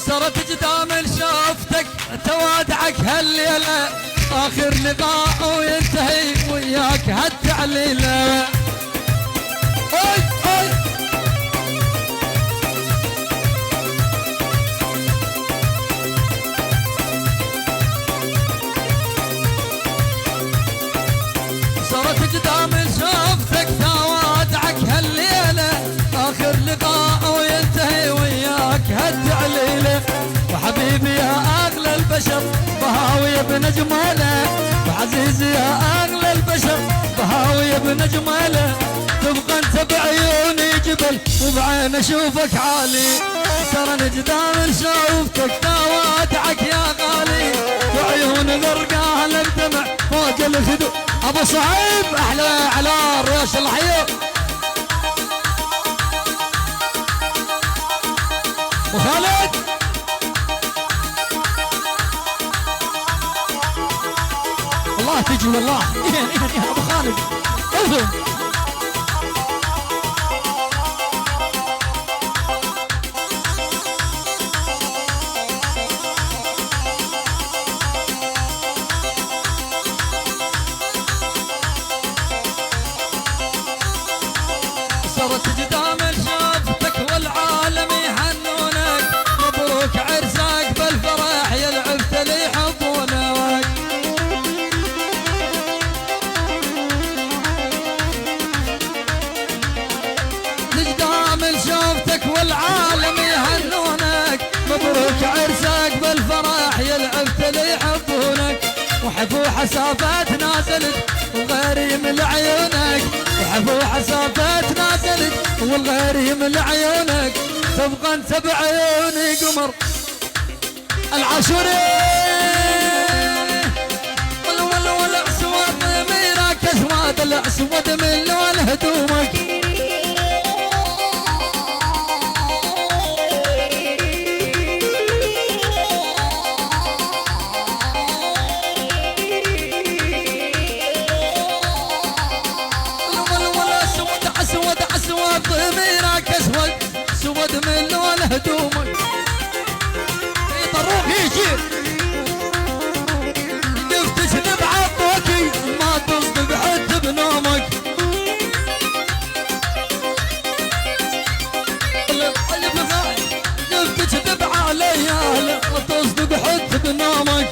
صرت قدام شوفتك توادعك هالليلة آخر لقاء وينتهي وياك هالتعليلة. أي أي صرت قدام شوفتك توادعك هالليلة آخر لقاء وينتهي وياك هالتعليلة. وحبيبي يا أغلى البشر بهاوي ابن جماله وعزيزي يا أغلى البشر بهاوي ابن جماله. تبقى انت بعيوني جبل وبعين اشوفك عالي ترى قدام شوفتك توادعك يا غالي وعيون غرقاها للدمع فوق الخدود. ابو صعيب احلى على الروش الحيو وخالد والله تجي والله يا ابو خالد اوفر. صرت قدام شوفتك والعالم يهنونك مبروك عرسك بالفرح يا العفت اللي يحبونك. قدام شوفتك والعالم يهنونك مبروك عرسك بالفرح يا العفت اللي يحبونك. وحفو حسافات نازلت وغيري من عيونك وحفو حسافات نازلت والغيري من عيونك. تبقى انت بعيوني قمر العاشوري والاسود ميراك اسود الاسود من لون هدومك. ضميرك اسود اسود من لون هدومك. طروق يجي تفتش بعضوكي ما تصدق حتى بنومك. تفتش بعليا ما تصدق حتى بنومك.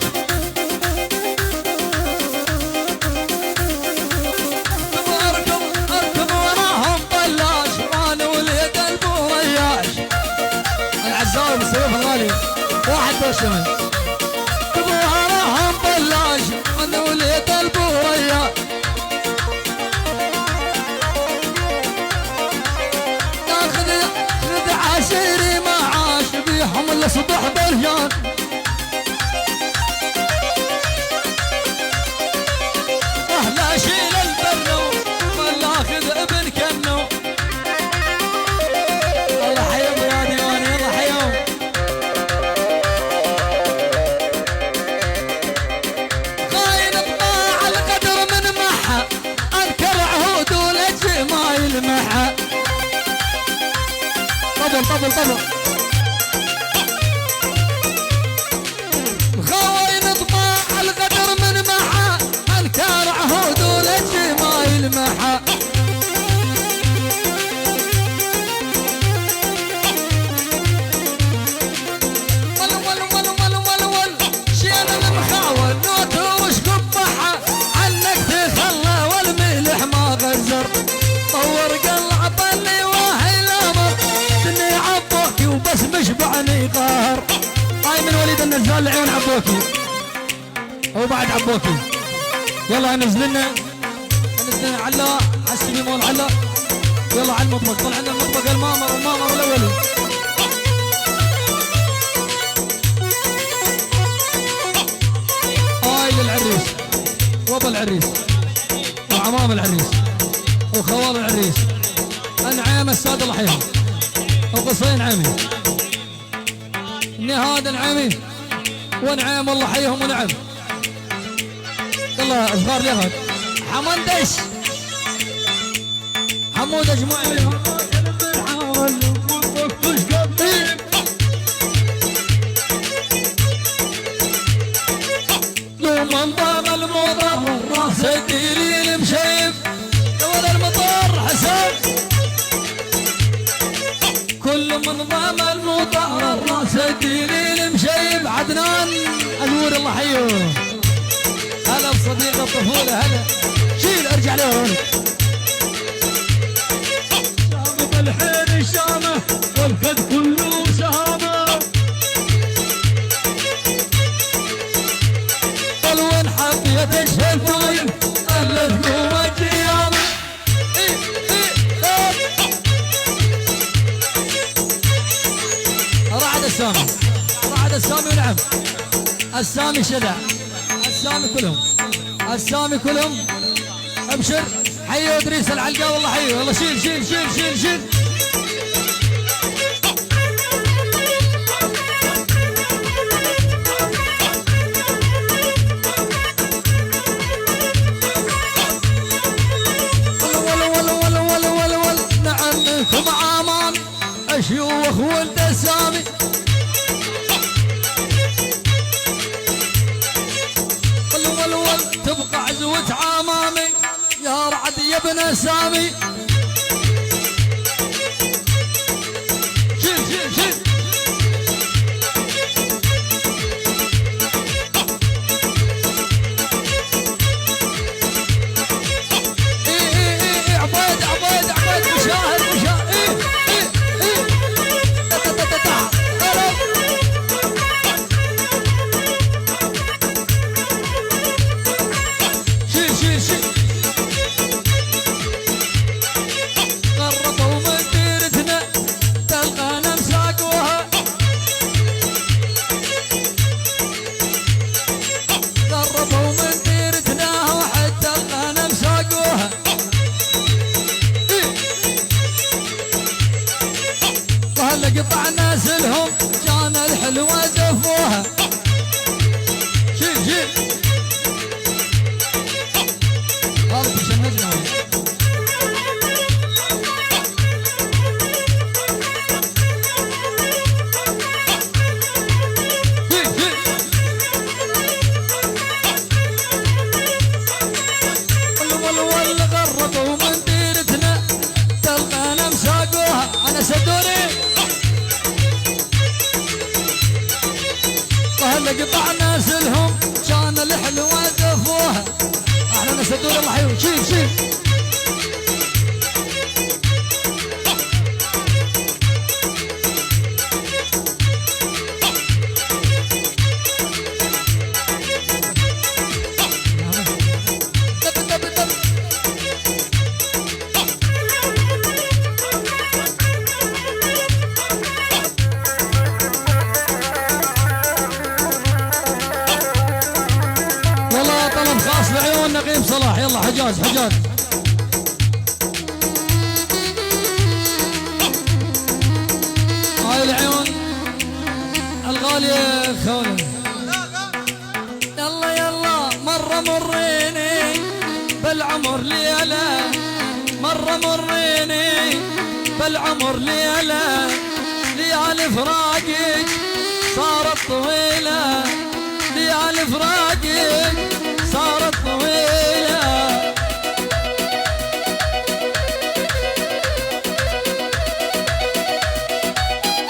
واحد بشمل تبغاهم بلاش انا وليت البوريا. تاخذ عشيري معاش بيهم الصبح بريان. اهلا شيل البرو ولا اخذ ابن كنو. الله حيهم يا ديواني الله حيهم. المحا طبل طبل طبل خوين طماع القدر من محا الكار عهود ولجمايل محا. ول شيل المخاول نوت وش قبحه عنك تخلى والملح ما غزر. طور قلب اللي واهي الامر اني عبوكي وبس مشبعني قهر. هاي من وليد النزال العيون عبوكي هو بعد عبوكي. يلا نزل لنا علا حسبي مول علا. يلا على المطبخ طلع لنا المطبخ المامر والمامر الاولي. هاي للعريس وابو العريس وعمام العريس وخوال العريس انعام السادة الله يحييهم وقصين عمي نهاد العمي ونعام الله يحييهم ونعم. يلا صغار اليهود حمندش حمود اجمعين الطفولة هلا شيل ارجع لورا شام بالحين الشامة والخد كله شهامة قل وين حبيت الشفايف أهلتكم الجيامة رعد السامي رعد السامي ونعم السامي شدع السامي كلهم السامي كلهم ابشر حيوا ادريس العلقه والله حيوا والله شيل شيل شيل شيل شيل نعم منكم عامان اشيوخ ولد السامي تبقى عزوة عمامي يا رعد يا ابن سامي شيل شيل شيل ايه عبيد عبيد عبيد مشاهد مشاهد ايه قربوا من ديرتنا تلقانا مساقوها قربوا من ديرتنا وحتى تلقانا مساقوها وهلا قطعنا سلهم كان الحلوة دفوها شيل شيل غلط شمجنا والله غربوا من ديرتنا تلقانا مساقوها انا سدوني وهلا قطعنا سلهم كان الحلوة دفوها احنا سدوني الله حيو شيل شيل طلب خاص بعيون نقيب صلاح يلا حجاز حجاز هاي العيون الغالية خولة يلا يلا مرة مريني بالعمر ليلة مرة مريني بالعمر ليلة ليالي فراقك صارت طويلة ليالي فراقك صارت طويلة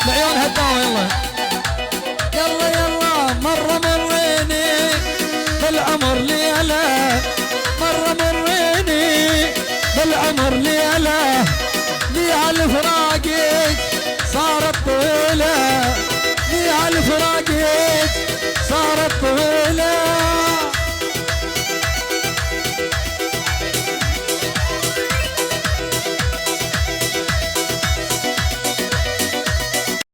العيون هداوة يلا يلا يلا مرة مريني بالعمر ليلة مرة مريني بالعمر ليلة